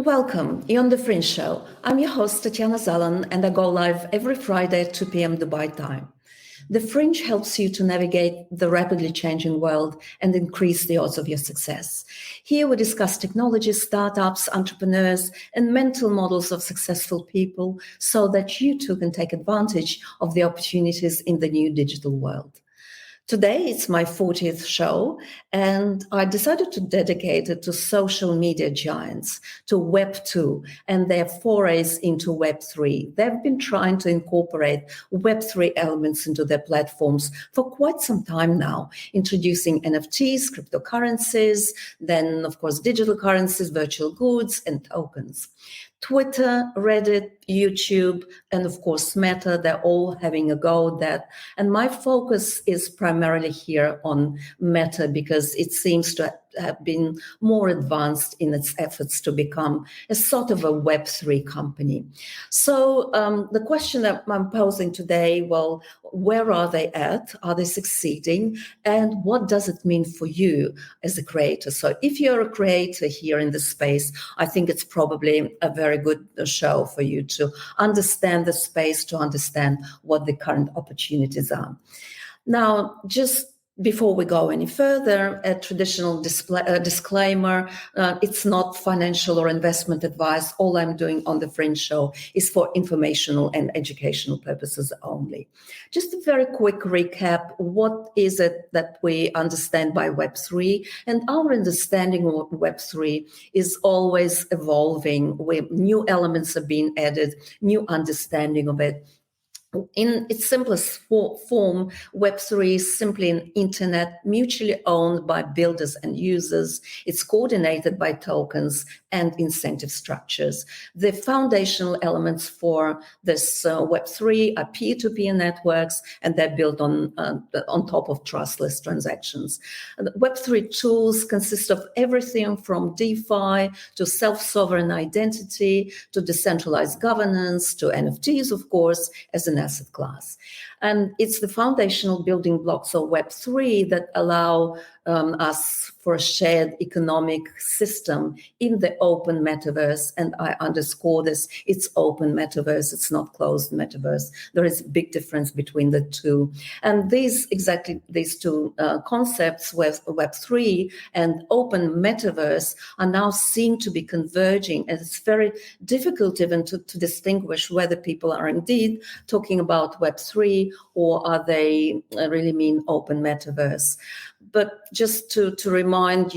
Welcome, you're on the Fringe Show. I'm your host, Tatiana Zalan, and I go live every Friday at 2 p.m. Dubai time. The Fringe helps you to navigate the rapidly changing world and increase the odds of your success. Here we discuss technology, startups, entrepreneurs, and mental models of successful people so that you too can take advantage of the opportunities in the new digital world. Today, it's my 40th show, and I decided to dedicate it to social media giants, to Web2, and their forays into Web3. They've been trying to incorporate Web3 elements into their platforms for quite some time now, introducing NFTs, cryptocurrencies, then, of course, digital currencies, virtual goods, and tokens. Twitter, Reddit, YouTube, and of course Meta, they're all having a go at that. And my focus is primarily here on Meta because it seems to have been more advanced in its efforts to become a sort of a Web3 company. So the question that I'm posing today, well, where are they at? Are they succeeding? And what does it mean for you as a creator? So if you're a creator here in this space, I think it's probably a very good show for you to understand the space, to understand what the current opportunities are. Now, just before we go any further, a traditional disclaimer, it's not financial or investment advice. All I'm doing on the Fringe Show is for informational and educational purposes only. Just a very quick recap, what is it that we understand by Web3? And our understanding of Web3 is always evolving, with new elements are being added, new understanding of it. In its simplest form, Web3 is simply an internet mutually owned by builders and users. It's coordinated by tokens and incentive structures. The foundational elements for this Web3 are peer-to-peer networks, and they're built on top of trustless transactions. Web3 tools consist of everything from DeFi to self-sovereign identity to decentralized governance to NFTs, of course, as an asset class. And it's the foundational building blocks of Web3 that allow us for a shared economic system in the open metaverse. And I underscore this, it's open metaverse, it's not closed metaverse. There is a big difference between the two. And these two concepts, Web3 and open metaverse, are now seen to be converging. And it's very difficult even to distinguish whether people are indeed talking about Web3 or are they really mean open metaverse. But just to remind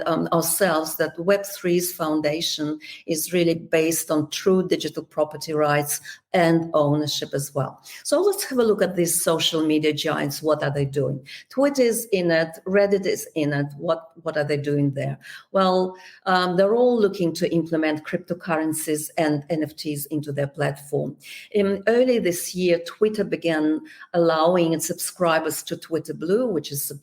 ourselves that Web3's foundation is really based on true digital property rights and ownership as well. So let's have a look at these social media giants. What are they doing? Twitter is in it, Reddit is in it. What are they doing there? Well, they're all looking to implement cryptocurrencies and NFTs into their platform. Early this year, Twitter began allowing its subscribers to Twitter Blue, which is a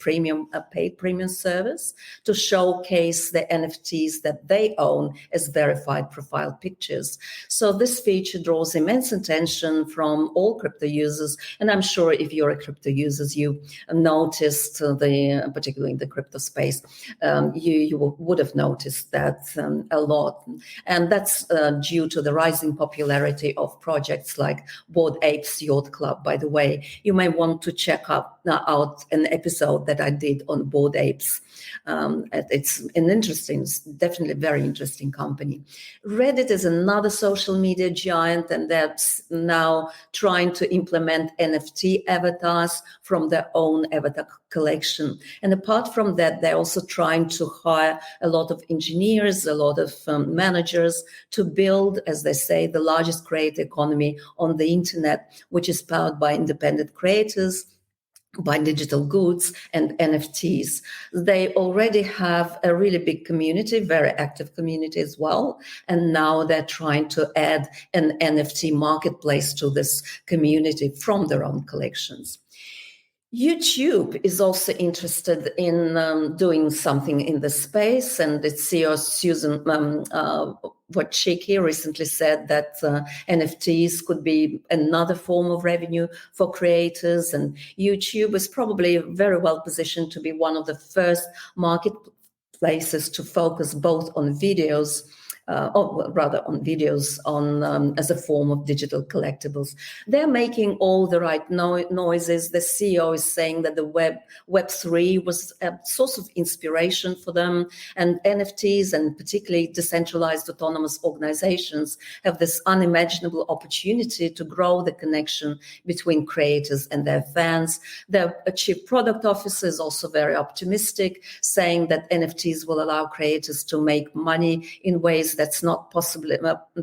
paid premium service, to showcase the NFTs that they own as verified profile pictures. So this feature draws immense attention from all crypto users, and I'm sure if you're a crypto user, you noticed particularly in the crypto space, you would have noticed that a lot, and that's due to the rising popularity of projects like Bored Apes Yacht Club. By the way, you may want to check out an episode that I did on Bored Apes. It's definitely very interesting company. Reddit is another social media giant, and they're now trying to implement NFT avatars from their own avatar collection. And apart from that, they're also trying to hire a lot of engineers, a lot of managers to build, as they say, the largest creator economy on the internet, which is powered by independent creators, by digital goods and NFTs. They already have a really big community, very active community as well. And now they're trying to add an NFT marketplace to this community from their own collections. YouTube is also interested in doing something in this space, and its CEO Susan Wojcicki recently said that NFTs could be another form of revenue for creators, and YouTube is probably very well positioned to be one of the first marketplaces to focus both on videos or rather on videos on as a form of digital collectibles. They're making all the right noises. The CEO is saying that the Web3 was a source of inspiration for them, and NFTs and particularly decentralized autonomous organizations have this unimaginable opportunity to grow the connection between creators and their fans. Their chief product officer is also very optimistic, saying that NFTs will allow creators to make money in ways that's not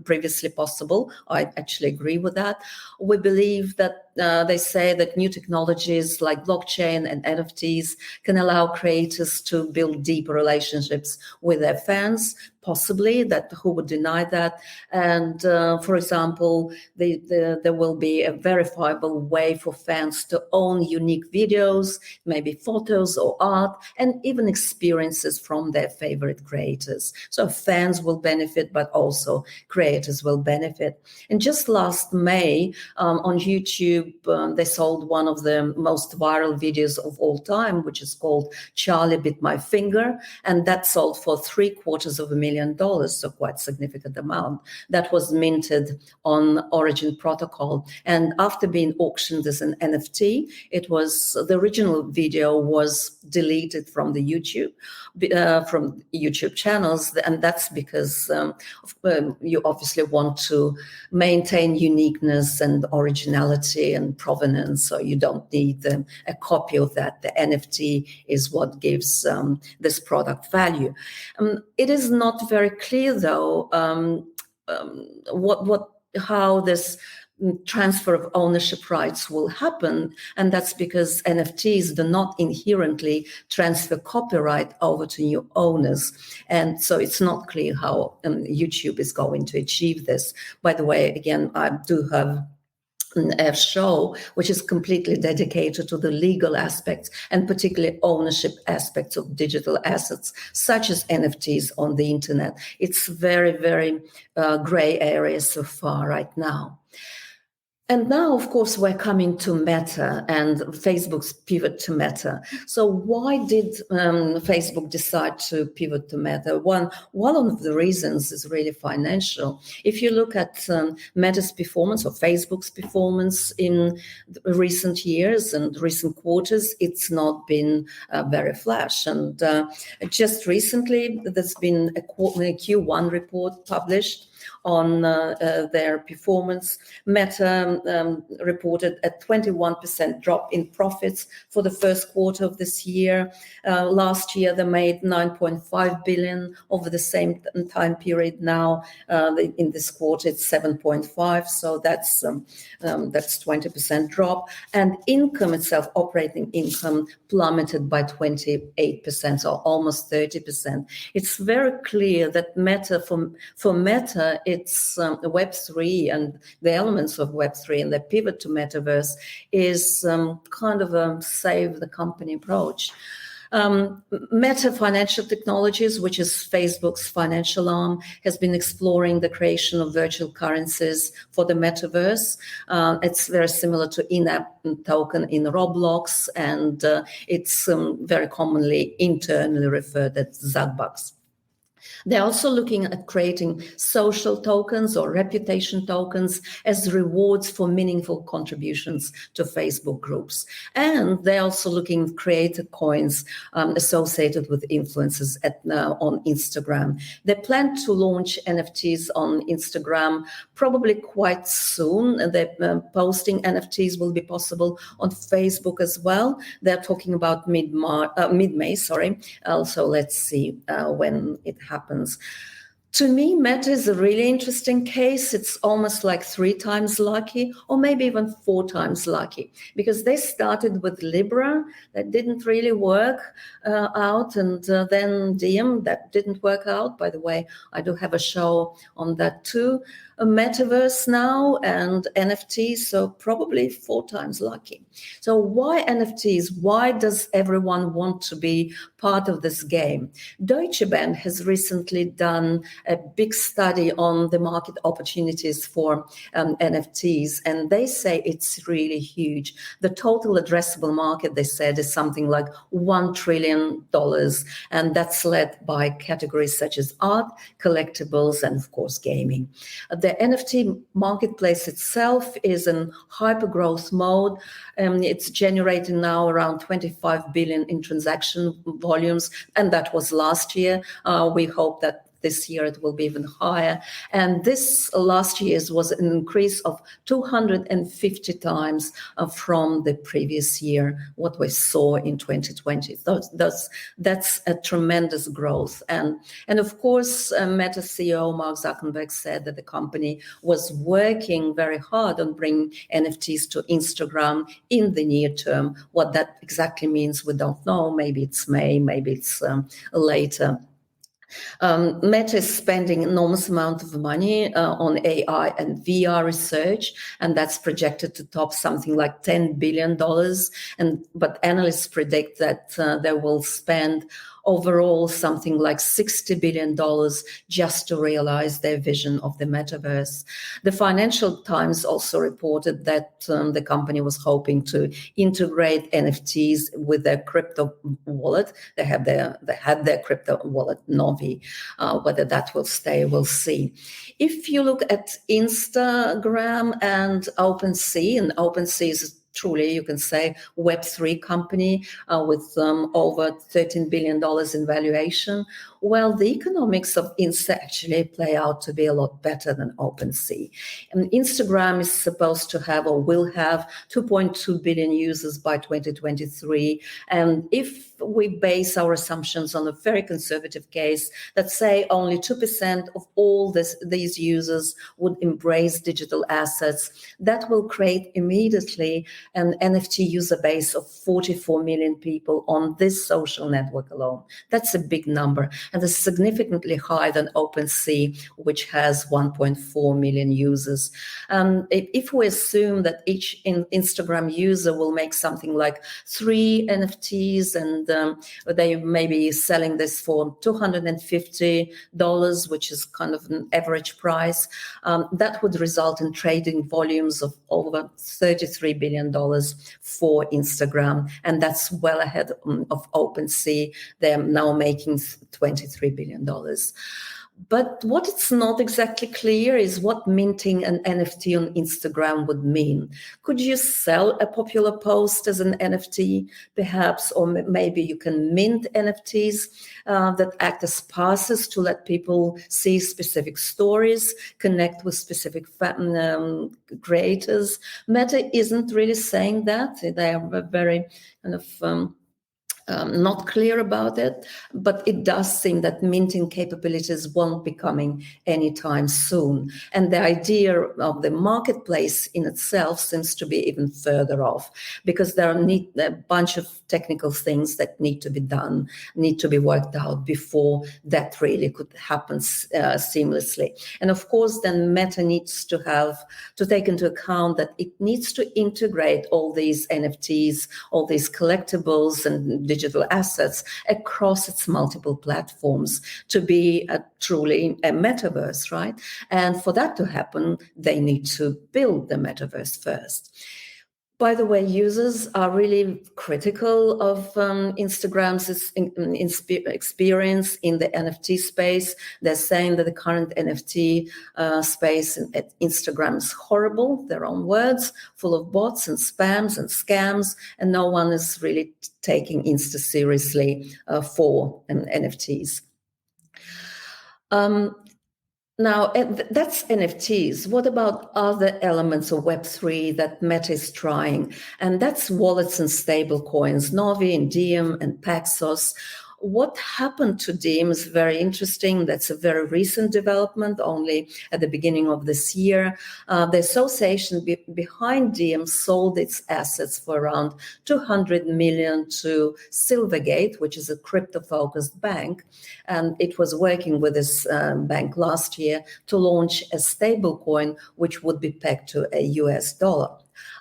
previously possible. I actually agree with that. We believe that they say that new technologies like blockchain and NFTs can allow creators to build deeper relationships with their fans, possibly, that who would deny that. And for example, there will be a verifiable way for fans to own unique videos, maybe photos or art, and even experiences from their favorite creators. So fans will benefit, but also creators will benefit. And just last May on YouTube, they sold one of the most viral videos of all time, which is called Charlie Bit My Finger, and that sold for $750,000, so quite significant amount. That was minted on Origin Protocol, and after being auctioned as an NFT, the original video was deleted from the YouTube channels, and that's because you obviously want to maintain uniqueness and originality and provenance, so you don't need a copy of that. The NFT is what gives this product value. It is not very clear, though, how this transfer of ownership rights will happen, and that's because NFTs do not inherently transfer copyright over to new owners, and so it's not clear how YouTube is going to achieve this. By the way, again, I do have a show which is completely dedicated to the legal aspects and particularly ownership aspects of digital assets such as NFTs on the internet. It's very, very gray area so far right now. And now, of course, we're coming to Meta and Facebook's pivot to Meta. So why did Facebook decide to pivot to Meta? One of the reasons is really financial. If you look at Meta's performance or Facebook's performance in recent years and recent quarters, it's not been very flash. And just recently, there's been a Q1 report published on their performance. Meta reported a 21% drop in profits for the first quarter of this year. Last year, they made $9.5 billion over the same time period. Now, in this quarter, it's 7.5. So that's 20% drop. And income itself, operating income, plummeted by 28%, so almost 30%. It's very clear that Meta, for Meta, it's Web3 and the elements of Web3 and the pivot to metaverse is kind of a save the company approach. Meta Financial Technologies, which is Facebook's financial arm, has been exploring the creation of virtual currencies for the metaverse. It's very similar to in-app token in Roblox, and it's very commonly internally referred as Zugbucks. They're also looking at creating social tokens or reputation tokens as rewards for meaningful contributions to Facebook groups. And they're also looking at creator coins associated with influencers on Instagram. They plan to launch NFTs on Instagram probably quite soon. They're posting NFTs will be possible on Facebook as well. They're talking about mid-May, So let's see when it happens. To me, Meta is a really interesting case. It's almost like 3 times lucky, or maybe even 4 times lucky, because they started with Libra, that didn't really work out, and then Diem, that didn't work out. By the way, I do have a show on that too. A metaverse now and NFTs, so probably 4 times lucky. So why NFTs? Why does everyone want to be part of this game? Deutsche Bank has recently done a big study on the market opportunities for NFTs, and they say it's really huge. The total addressable market, they said, is something like $1 trillion, and that's led by categories such as art, collectibles, and of course gaming. The NFT marketplace itself is in hyper-growth mode. It's generating now around 25 billion in transaction volumes, and that was last year. We hope that this year it will be even higher. And this last year's was an increase of 250 times from the previous year, what we saw in 2020. That's a tremendous growth. And of course, Meta CEO Mark Zuckerberg said that the company was working very hard on bringing NFTs to Instagram in the near term. What that exactly means, we don't know. Maybe it's May, maybe it's later. Meta is spending enormous amount of money on AI and VR research, and that's projected to top something like $10 billion. But analysts predict that they will spend overall something like $60 billion just to realize their vision of the metaverse. The Financial Times also reported that the company was hoping to integrate NFTs with their crypto wallet. They had their crypto wallet, Novi. Whether that will stay, we'll see. If you look at Instagram and OpenSea, and OpenSea is truly, you can say, Web3 company with over $13 billion in valuation. Well, the economics of Insta actually play out to be a lot better than OpenSea. And Instagram is supposed to have or will have 2.2 billion users by 2023. And if we base our assumptions on a very conservative case that say only 2% of all these users would embrace digital assets, that will create immediately an NFT user base of 44 million people on this social network alone. That's a big number, and it's significantly higher than OpenSea, which has 1.4 million users. If we assume that each Instagram user will make something like 3 NFTs, and they may be selling this for $250, which is kind of an average price, that would result in trading volumes of over $33 billion for Instagram, and that's well ahead of OpenSea. They're now making $23 billion. But what it's not exactly clear is what minting an NFT on Instagram would mean. Could you sell a popular post as an NFT, perhaps, or maybe you can mint NFTs that act as passes to let people see specific stories, connect with specific creators. Meta isn't really saying that. They are very kind of not clear about it, but it does seem that minting capabilities won't be coming anytime soon. And the idea of the marketplace in itself seems to be even further off, because there are a bunch of technical things that need to be done, need to be worked out before that really could happen seamlessly. And of course, then Meta needs to take into account that it needs to integrate all these NFTs, all these collectibles and digital assets across its multiple platforms to be truly a metaverse, right? And for that to happen, they need to build the metaverse first. By the way, users are really critical of Instagram's experience in the NFT space. They're saying that the current NFT space at Instagram is horrible, their own words, full of bots and spams and scams, and no one is really taking Insta seriously for NFTs. Now, that's NFTs. What about other elements of Web3 that Meta is trying? And that's wallets and stable coins, Novi and Diem and Paxos. What happened to Diem is very interesting. That's a very recent development, only at the beginning of this year. The association behind Diem sold its assets for around $200 million to Silvergate, which is a crypto-focused bank. And it was working with this bank last year to launch a stable coin, which would be pegged to a US dollar.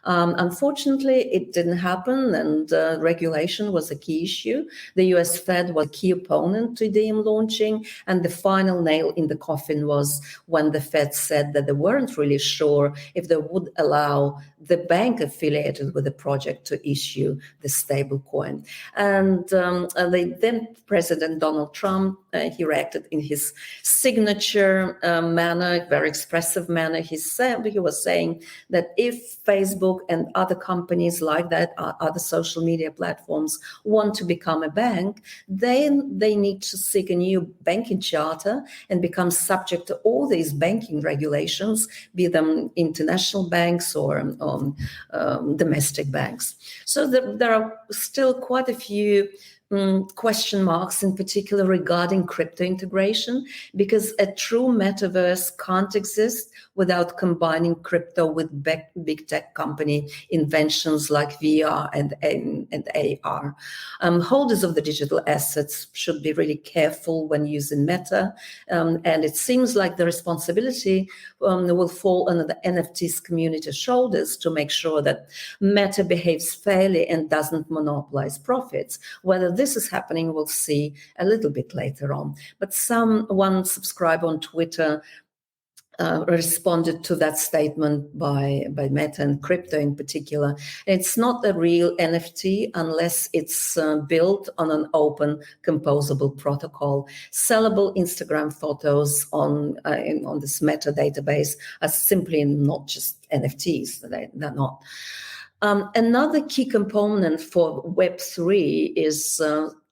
Unfortunately, it didn't happen, and regulation was a key issue. The US Fed was a key opponent to Diem launching, and the final nail in the coffin was when the Fed said that they weren't really sure if they would allow the bank affiliated with the project to issue the stable coin. And the then President Donald Trump, he reacted in his signature manner, very expressive manner. He was saying that if Facebook and other companies like that, other social media platforms, want to become a bank, then they need to seek a new banking charter and become subject to all these banking regulations, be them international banks or domestic banks. So there are still quite a few question marks in particular regarding crypto integration, because a true metaverse can't exist without combining crypto with big tech company inventions like VR and AR. Holders of the digital assets should be really careful when using Meta, and it seems like the responsibility will fall on the NFTs community shoulders to make sure that Meta behaves fairly and doesn't monopolize profits. Whether this is happening, we'll see a little bit later on. But one subscriber on Twitter responded to that statement by Meta and crypto in particular. It's not a real NFT unless it's built on an open composable protocol. Sellable Instagram photos on this Meta database are simply not just NFTs. They're not. Another key component for Web3 is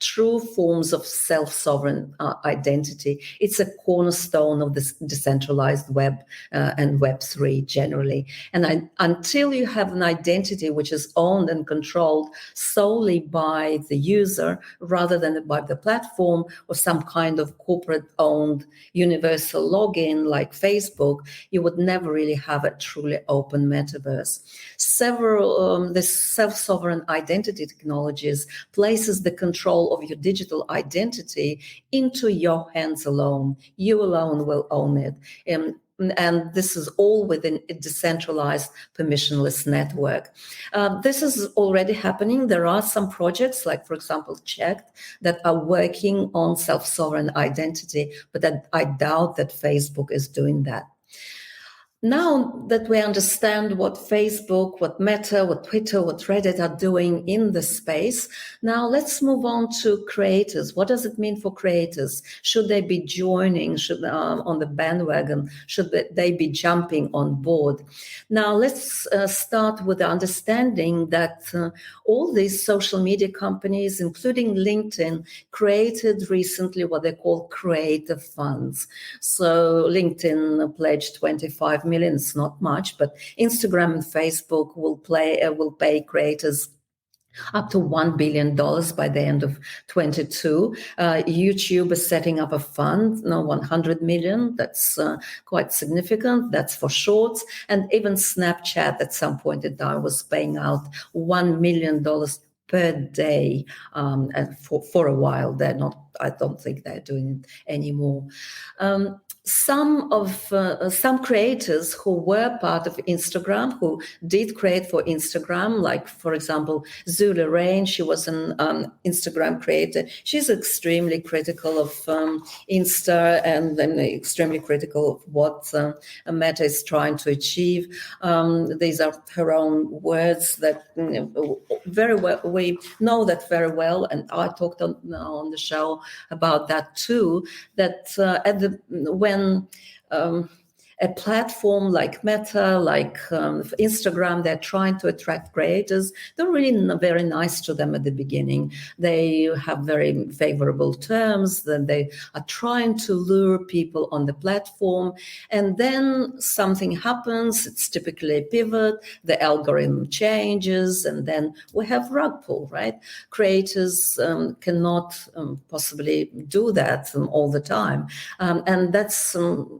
true forms of self-sovereign identity. It's a cornerstone of this decentralized web and Web3 generally. And until you have an identity which is owned and controlled solely by the user rather than by the platform or some kind of corporate-owned universal login like Facebook, you would never really have a truly open metaverse. This self-sovereign identity technologies places the control of your digital identity into your hands alone. You alone will own it. And this is all within a decentralized, permissionless network. This is already happening. There are some projects, like, for example, Checked, that are working on self-sovereign identity, but I doubt that Facebook is doing that. Now that we understand what Facebook, what Meta, what Twitter, what Reddit are doing in the space, now let's move on to creators. What does it mean for creators? Should they be joining on the bandwagon? Should they be jumping on board? Now let's start with the understanding that all these social media companies, including LinkedIn, created recently what they call creator funds. So LinkedIn pledged 25 million. It's not much, but Instagram and Facebook will pay creators up to $1 billion by the end of 2022. YouTube is setting up a fund, 100 million. That's quite significant. That's for shorts. And even Snapchat at some point in time was paying out $1 million per day. And for a while, I don't think they're doing it anymore. Some creators who were part of Instagram, who did create for Instagram, like, for example, Zula Rain, she was an Instagram creator. She's extremely critical of Insta and extremely critical of what Meta is trying to achieve. These are her own words that very well, we know that very well, and I talked on the show about that too, that when a platform like Meta, like Instagram, they're trying to attract creators. They're really very nice to them at the beginning. They have very favorable terms. Then they are trying to lure people on the platform. And then something happens. It's typically a pivot. The algorithm changes. And then we have rug pull, right? Creators cannot possibly do that all the time. And that's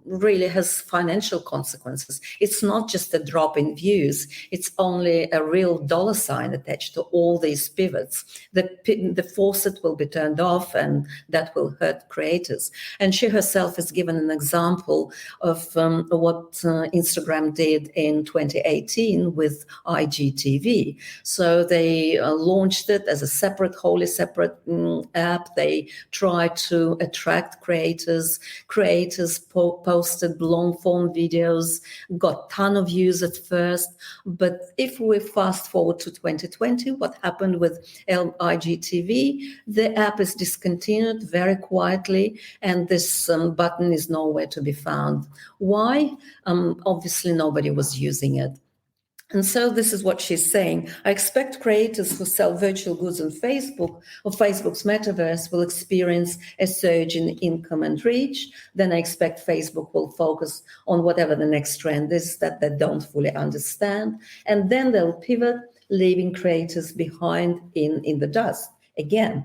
really has finally financial consequences. It's not just a drop in views. It's only a real dollar sign attached to all these pivots. The faucet will be turned off, and that will hurt creators. And she herself has given an example of what Instagram did in 2018 with IGTV. So they launched it as a wholly separate app. They tried to attract creators. Creators posted long form videos, got a ton of views at first. But if we fast forward to 2020, what happened with IGTV? The app is discontinued very quietly, and this button is nowhere to be found. Why? Obviously, nobody was using it. And so this is what she's saying. I expect creators who sell virtual goods on Facebook or Facebook's metaverse will experience a surge in income and reach. Then I expect Facebook will focus on whatever the next trend is that they don't fully understand. And then they'll pivot, leaving creators behind in the dust again.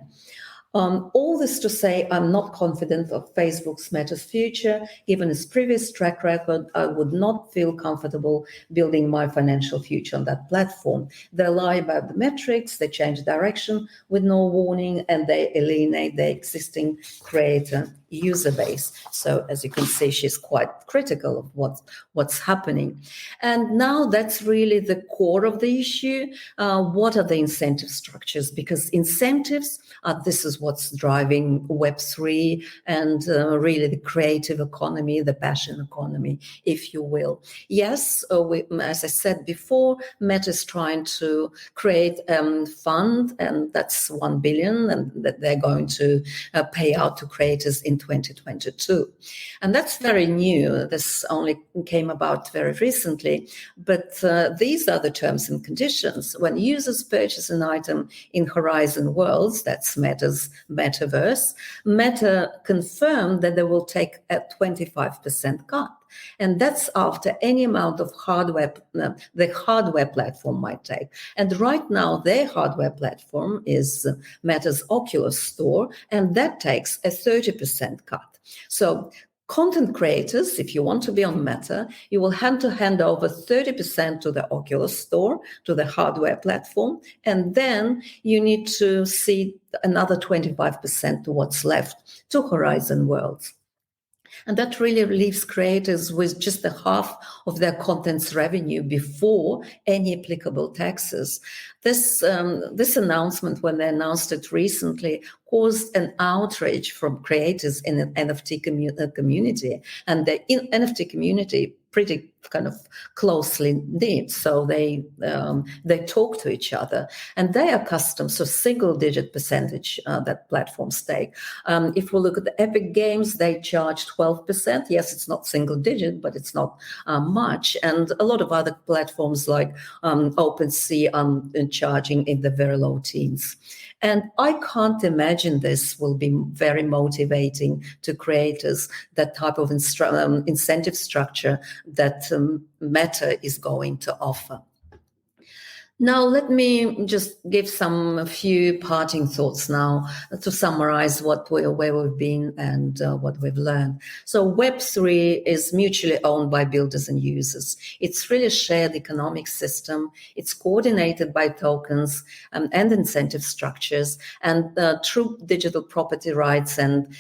All this to say, I'm not confident of Facebook's Meta's future. Given its previous track record, I would not feel comfortable building my financial future on that platform. They lie about the metrics, they change direction with no warning, and they alienate their existing creator user base. So as you can see, she's quite critical of what's happening. And now that's really the core of the issue. What are the incentive structures? Because incentives, this is what's driving Web3 and really the creative economy, the passion economy, if you will. Yes, as I said before, Meta is trying to create a fund, and that's 1 billion, and that they're going to pay out to creators in 2022. And that's very new. This only came about very recently. But these are the terms and conditions. When users purchase an item in Horizon Worlds, that's Meta's metaverse, Meta confirmed that they will take a 25% cut. And that's after any amount of hardware the hardware platform might take. And right now, their hardware platform is Meta's Oculus store, and that takes a 30% cut. So content creators, if you want to be on Meta, you will have to hand over 30% to the Oculus store, to the hardware platform, and then you need to see another 25% to what's left to Horizon Worlds. And that really leaves creators with just a half of their content's revenue before any applicable taxes. This announcement, when they announced it recently, caused an outrage from creators in the NFT community. And the NFT community pretty kind of closely knit, so they talk to each other, and they are accustomed to single-digit percentage that platforms take. If we look at the Epic Games, they charge 12%. Yes, it's not single-digit, but it's not much. And a lot of other platforms like OpenSea are charging in the very low teens. And I can't imagine this will be very motivating to creators, that type of incentive structure that Meta is going to offer. Now, let me just give a few parting thoughts now to summarize where we've been and what we've learned. So Web3 is mutually owned by builders and users. It's really a shared economic system. It's coordinated by tokens and incentive structures, and true digital property rights and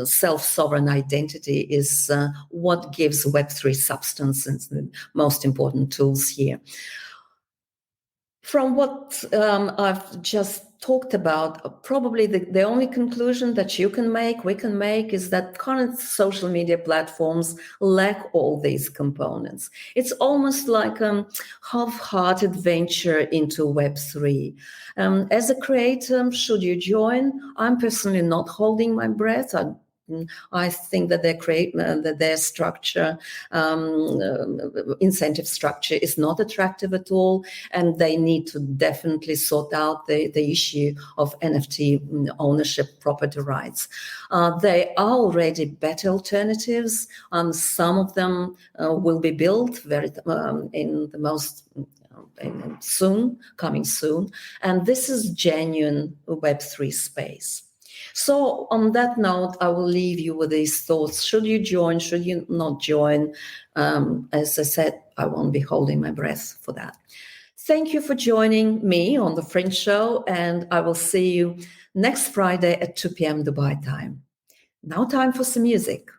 self-sovereign identity is what gives Web3 substance and the most important tools here. From what I've just talked about, probably the only conclusion that we can make is that current social media platforms lack all these components. It's almost like a half-hearted venture into Web3. As a creator, should you join? I'm personally not holding my breath. I think that their structure, incentive structure, is not attractive at all, and they need to definitely sort out the issue of NFT ownership, property rights. There are already better alternatives. Some of them will be built coming soon, and this is genuine Web3 space. So on that note, I will leave you with these thoughts. Should you join? Should you not join? As I said, I won't be holding my breath for that. Thank you for joining me on the Fringe Show, and I will see you next Friday at 2 p.m. Dubai time. Now time for some music.